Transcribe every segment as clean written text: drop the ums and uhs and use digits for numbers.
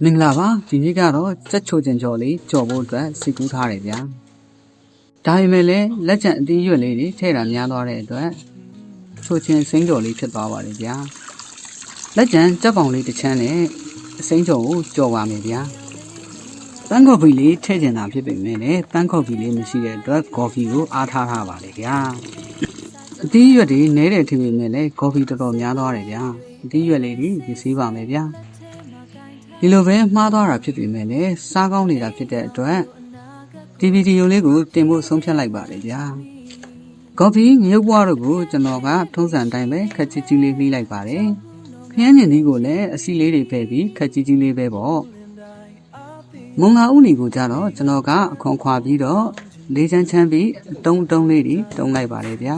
မင်္ဂလာပါဒီနေ့ကတော့စက်ချိုကျင်ကျော်လေးကြော်ဖို့အတွက်စိတ်ကူးထားတယ်ဗျာဒါပေမဲ့လည်းလက်ကျန်အသီးရွက်လေးတွေထည့်တာများသွားတဲ့အတွက်ချိုကျင်စိမ့်ကျော်လေးဖြစ်သွားပါတယ်ဗျာလက်ကျန်ကြက်ပေါင်လေးတစ်ချမ်းနဲ့အစိမ့်ကျော်ကိုကြော်ပါမယ်ဗျာပန်းကော်ဖီလေးထည့်ကျင်တာဖြစ်ပေမဲ့လည်းပန်းကော်ဖီလေးမရှိတဲ့အတွက်ကော်ဖီကိုအားထားထားပါလေဗျာအသီးရွက်တွေနဲတယ်ထင်ပေမဲ့လည်းကော်ဖီတော်တော်များသွားတယ်ဗျာအသီးရွက်လေးတွေရေးစေးပါမယ်ဗျာဒီလိုပဲမှားသွားတာဖြစ်ပေမဲ့လည်းစားကောင်းနေတာဖြစ်တဲ့အတွက်ဒီဗီဒီယိုလေးကိုတင်ဖို့ဆုံးဖြတ်လိုက်ပါတယ်ဗျာကော်ဖီငရုတ်ဘွားတို့ကိုကျွန်တော်ကထုံးစံအတိုင်းပဲခက်ကြီးကြီးလေးနှီးလိုက်ပါတယ်ခရမ်းညင်သီးကိုလည်းအစီလေးတွေဖဲ့ပြီးခက်ကြီးကြီးလေးပဲပေါ့မုံလာဥနီကိုကြတော့ကျွန်တော်ကအခွန်ခွာပြီးတော့လေးချမ်းချမ်းပြီးတုံးလေးတွေတုံးလိုက်ပါတယ်ဗျာ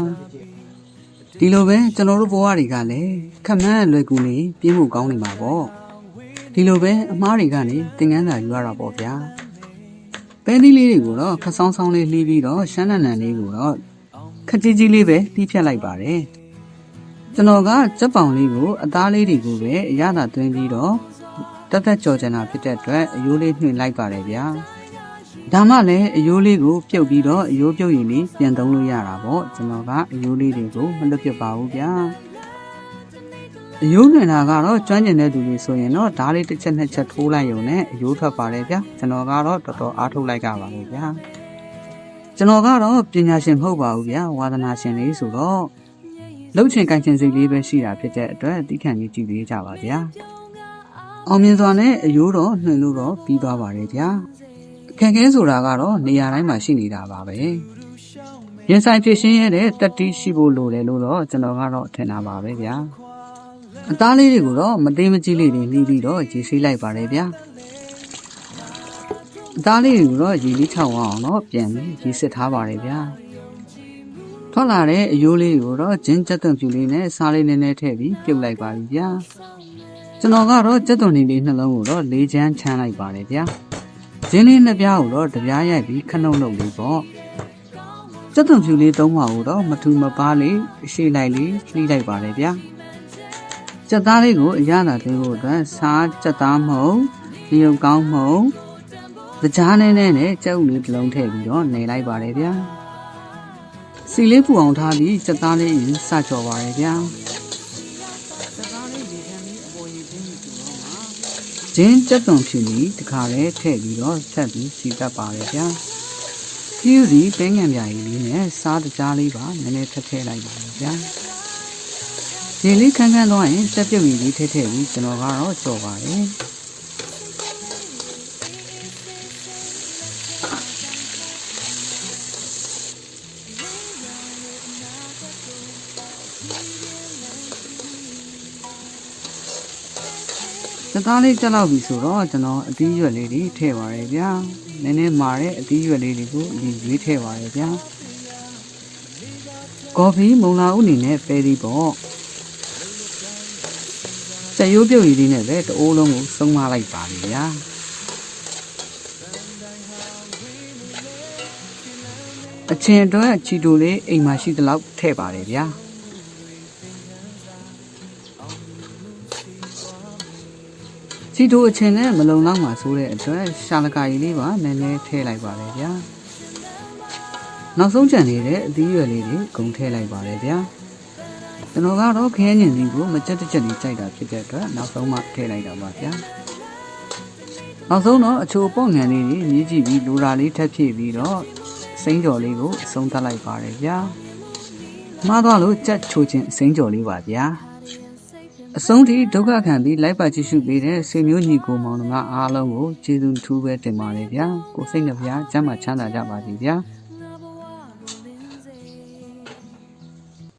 ဒီလိုပဲကျွန်တော်တို့ဘဝတွေကလည်းခက်မှန်းလွယ်ကူနေပြင်းမှုကောင်းနေမှာပေါ့ဒီလိုပဲအမားတွေကနေသင်ခန်းစာယူရတာပေါ့ဗျာပဲသီးလေးတွေကိုတော့ခဆောင်းဆောင်းလေးလှီးပြီးတော့ရှမ်းနန်နန်လေးကိုတော့ခက်ကြီးကြီးလေးပဲလှီးဖြတ်လိုက်ပါတယ်ကျွန်တော်ကကြက်ပေါင်လေးကိုအသားလေးတွေကိုပဲအရသာသွင်းပြီးတော့တက်ကြော်ချင်တာဖြစ်တဲ့အတွက်အယိုးလေးနှွှင်လိုက်ပါတယ်ဗျာဒါမှလည်းအယိုးလေးကိုပြုတ်ပြီးတော့အယိုးပြုတ်ရင်လေးပြန်သုံးလို့ရတာပေါ့ကျွန်တော်ကအယိုးလေးတွေကိုမလွတ်ပြပါဘူးဗျာအယိုးနှွင်တာကတော့ကျွမ်းကျင်တဲ့သူတွေဆိုရင်တော့ဓာတ်လေးတစ်ချက်နှစ်ချက်ထိုးလိုက်ရုံနဲ့အယိုးထွက်ပါတယ်ဗျာကျွန်တော်ကတော့တော်တော်အားထုတ်လိုက်ကြပါလို့ဗျာကျွန်တော်ကတော့ပညာရှင်မဟုတ်ပါဘူးဗျာဝါသနာရှင်လေးဆိုတော့လှုပ်ချင်ကိုင်ချင်စိတ်လေးပဲရှိတာဖြစ်တဲ့အတွက်တိခန့်ကြီးကြည့်ပေးကြပါဗျာအောင်မြင်စွာနဲ့အယိုးတော့နှွင်လို့တော့ပြီးသွားပါတယ်ဗျာအခက်ခဲဆိုတာကတော့နေရာတိုင်းမှာရှိနေတာပါပဲရင်ဆိုင်ဖြစ်ရှင်းရတဲ့တက်တီးရှိဖို့လိုတယ်လို့တော့ကျွန်တော်ကတော့ထင်တာပါပဲဗျာအသားလေးတွေကိုတော့မသေးမကြီးလေးတွေနှီးပြီးတော့ရေဆေးလိုက်ပါတယ်ဗျာအသားလေးတွေကိုတော့ရေလေးချောင်းအောင်တော့ပြန်ပြီးရေစစ်ထားပါတယ်ဗျာထွက်လာတဲ့အယိုးလေးကိုတော့ဂျင်းကြက်သွန်ဖြူလေးနဲ့စားလေးနည်းနည်းထည့်ပြီးပြုတ်လိုက်ပါပြီဗျာကျွန်တော်ကတော့ကြက်သွန်လေးနှလုံးကိုတော့လေးချမ်းချမ်းလိုက်ပါတယ်ဗျာဂျင်းလေးနှစ်ပြားကိုတော့တပြားရိုက်ပြီးခဏုံလုပ်လေးပေါ့ကြက်သွန်ဖြူလေးသုံးပါကိုတော့မထူမပါလေးအရှိလိုက်လေးလှီးလိုက်ပါတယ်ဗျာကြက်သားလေးကိုအရသာသွင်းဖို့အတွက်စားကြက်သားမုံဒီရုပ်ကောင်းမုံကြားနဲ့ကြက်ဥလေးတစ်လုံးထည့်ပြီးတော့နေလိုက်ပါတယ်ဗျာစီလေးပူအောင်ထားပြီးကြက်သားလေးရင်စကြော်ပါတယ်ဗျာကြက်သားလေးရေချမ်းပြီးအပေါ်ရေချင်းပြီးတော့မှဂျင်းကြက်သွန်ဖြူလေးတစ်ခါလေးထည့်ပြီးတော့ဆက်ပြီးစီတတ်ပါတယ်ဗျာပြူစီပဲငံပြားလေးနဲ့စားတကြားလေးပါနည်းနည်းထည့်ထည့်လိုက်ပါဗျာရေလေးခန်းခန်းသွားရင်တက်ပြုတ်ရည်လေးထည့်ထည့်ပြီးကျွန်တော်ကတော့ကြော်ပါတယ်ကြက်သားလေးတက်လောက်ပြီဆိုတော့ကျွန်တော်အသီးရွက်လေးတွေထည့်ပါရယ်ဗျာနည်းနည်းမာတဲ့အသီးရွက်လေးတွေကိုရွေးထည့်ပါရယ်ဗျာကော်ဖီမုံလာဥနေနဲ့ပဲဒီပေါ့ကြက်ရိုးပြုတ်ရည်လေးနဲ့ပဲတအိုးလုံးကိုစုံမလိုက်ပါပြီဗျာအချင်းအတွက်ချီတိုလေးအိမ်မှာရှိသလောက်ထည့်ပါတယ်ဗျာချီတိုအချင်းနဲ့မလုံလောက်မှဆိုတဲ့အတွက်ရှာလကာရည်လေးပါနည်းနည်းထည့်လိုက်ပါတယ်ဗျာနောက်ဆုံးကျန်နေတဲ့အသီးရွက်လေးတွေဂုံထည့်လိုက်ပါတယ်ဗျာကျွန်တော်ကတော့ခရမ်းညင်သီးကိုမကြက်တစ်ချက်လေးကြိုက်တာဖြစ်တဲ့အတွက်နောက်ဆုံးမှထည့်လိုက်တာပါဗျာနောက်ဆုံးတော့အချိုပေါ့ငံလေးတွေမြည်ကြည့်ပြီးလိုရာလေးထပ်ဖြည့်ပြီးတော့စိမ့်ကြော်လေးကိုအဆုံးသတ်လိုက်ပါတယ်ဗျာမှားသွားလို့ကြက်ချိုချင်းစိမ့်ကြော်လေးပါဗျာအဆုံးထိဒုက္ခခံပြီးလိုက်ပါကြည့်ရှုပေးတဲ့ဆွေမျိုးညီကိုမောင်နှမအားလုံးကိုကျေးဇူးထူးပဲတင်ပါတယ်ဗျာကိုစိတ်နှပြကျမ်းမာချမ်းသာကြပါစေဗျာ